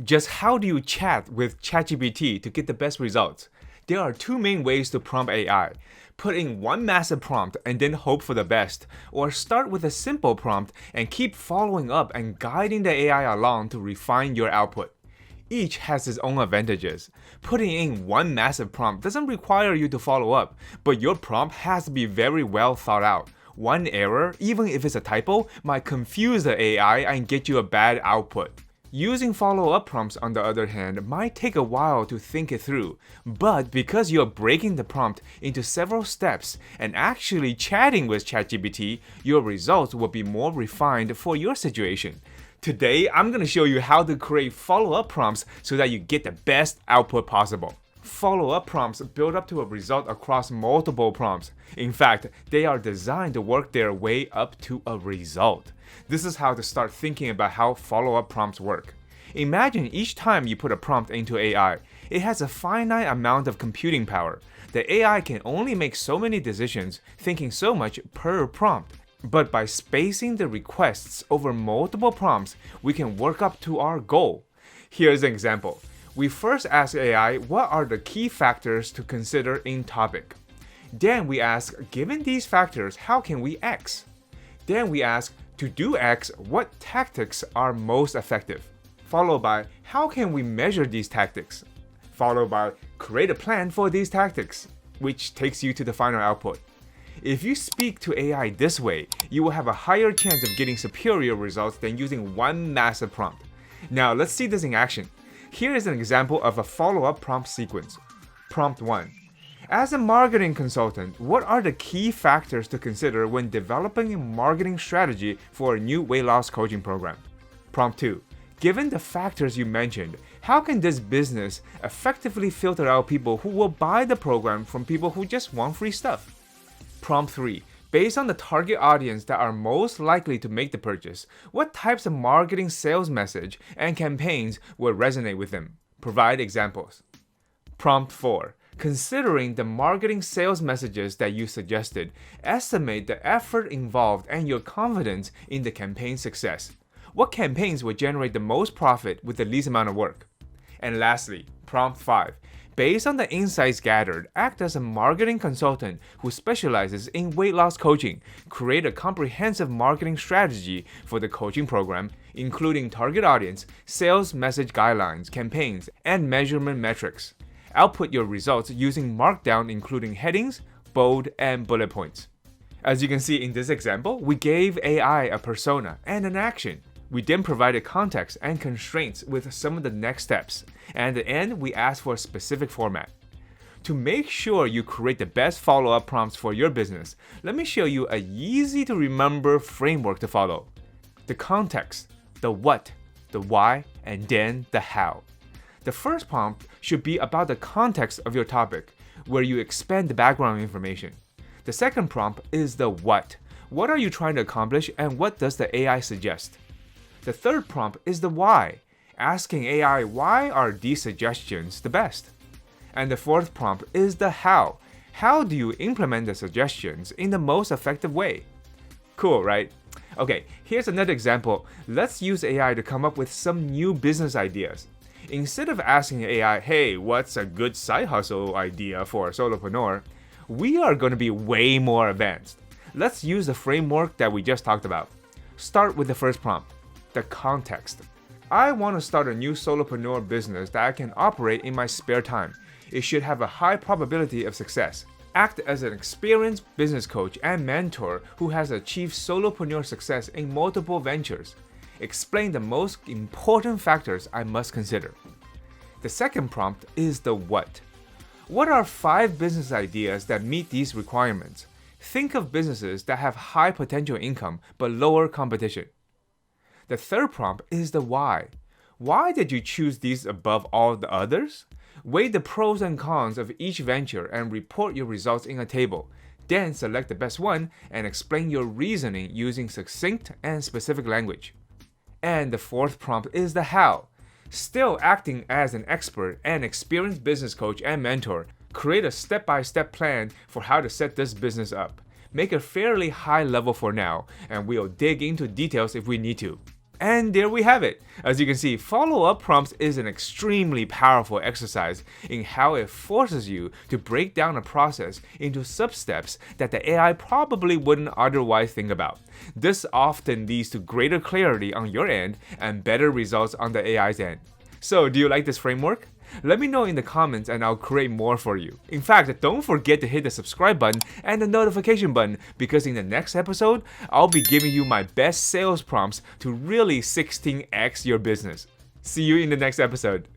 Just how do you chat with ChatGPT to get the best results? There are two main ways to prompt AI. Put in one massive prompt and then hope for the best, or start with a simple prompt and keep following up and guiding the AI along to refine your output. Each has its own advantages. Putting in one massive prompt doesn't require you to follow up, but your prompt has to be very well thought out. One error, even if it's a typo, might confuse the AI and get you a bad output. Using follow-up prompts, on the other hand, might take a while to think it through, but because you're breaking the prompt into several steps and actually chatting with ChatGPT, your results will be more refined for your situation. Today, I'm going to show you how to create follow-up prompts so that you get the best output possible. Follow-up prompts build up to a result across multiple prompts. In fact, they are designed to work their way up to a result. This is how to start thinking about how follow-up prompts work. Imagine each time you put a prompt into AI, it has a finite amount of computing power. The AI can only make so many decisions, thinking so much per prompt. But by spacing the requests over multiple prompts, we can work up to our goal. Here's an example. We first ask AI what are the key factors to consider in topic. Then we ask, given these factors, how can we X? Then we ask, to do X, what tactics are most effective? Followed by, how can we measure these tactics? Followed by, create a plan for these tactics, which takes you to the final output. If you speak to AI this way, you will have a higher chance of getting superior results than using one massive prompt. Now let's see this in action. Here is an example of a follow-up prompt sequence. Prompt 1. As a marketing consultant, what are the key factors to consider when developing a marketing strategy for a new weight loss coaching program? Prompt 2. Given the factors you mentioned, how can this business effectively filter out people who will buy the program from people who just want free stuff? Prompt 3. Based on the target audience that are most likely to make the purchase, what types of marketing sales message and campaigns will resonate with them? Provide examples. Prompt 4. Considering the marketing sales messages that you suggested, estimate the effort involved and your confidence in the campaign's success. What campaigns will generate the most profit with the least amount of work? And lastly, Prompt 5. Based on the insights gathered, act as a marketing consultant who specializes in weight loss coaching. Create a comprehensive marketing strategy for the coaching program, including target audience, sales message guidelines, campaigns, and measurement metrics. Output your results using Markdown, including headings, bold, and bullet points. As you can see in this example, we gave AI a persona and an action. We then provided context and constraints with some of the next steps, and at the end, we asked for a specific format. To make sure you create the best follow-up prompts for your business, let me show you a easy-to-remember framework to follow. The context, the what, the why, and then the how. The first prompt should be about the context of your topic, where you expand the background information. The second prompt is the what. What are you trying to accomplish and what does the AI suggest? The third prompt is the why, asking AI why are these suggestions the best? And the fourth prompt is the how. How do you implement the suggestions in the most effective way? Cool, right? Okay, here's another example. Let's use AI to come up with some new business ideas. Instead of asking AI, hey, what's a good side hustle idea for a solopreneur? We are going to be way more advanced. Let's use the framework that we just talked about. Start with the first prompt. The context. I want to start a new solopreneur business that I can operate in my spare time. It should have a high probability of success. Act as an experienced business coach and mentor who has achieved solopreneur success in multiple ventures. Explain the most important factors I must consider. The second prompt is the what. What are 5 business ideas that meet these requirements? Think of businesses that have high potential income but lower competition. The third prompt is the why. Why did you choose these above all the others? Weigh the pros and cons of each venture and report your results in a table. Then select the best one and explain your reasoning using succinct and specific language. And the fourth prompt is the how. Still acting as an expert and experienced business coach and mentor, create a step-by-step plan for how to set this business up. Make it fairly high level for now, and we'll dig into details if we need to. And there we have it. As you can see, follow-up prompts is an extremely powerful exercise in how it forces you to break down a process into sub-steps that the AI probably wouldn't otherwise think about. This often leads to greater clarity on your end and better results on the AI's end. So, do you like this framework? Let me know in the comments and I'll create more for you. In fact, don't forget to hit the subscribe button and the notification button because in the next episode, I'll be giving you my best sales prompts to really 16x your business. See you in the next episode.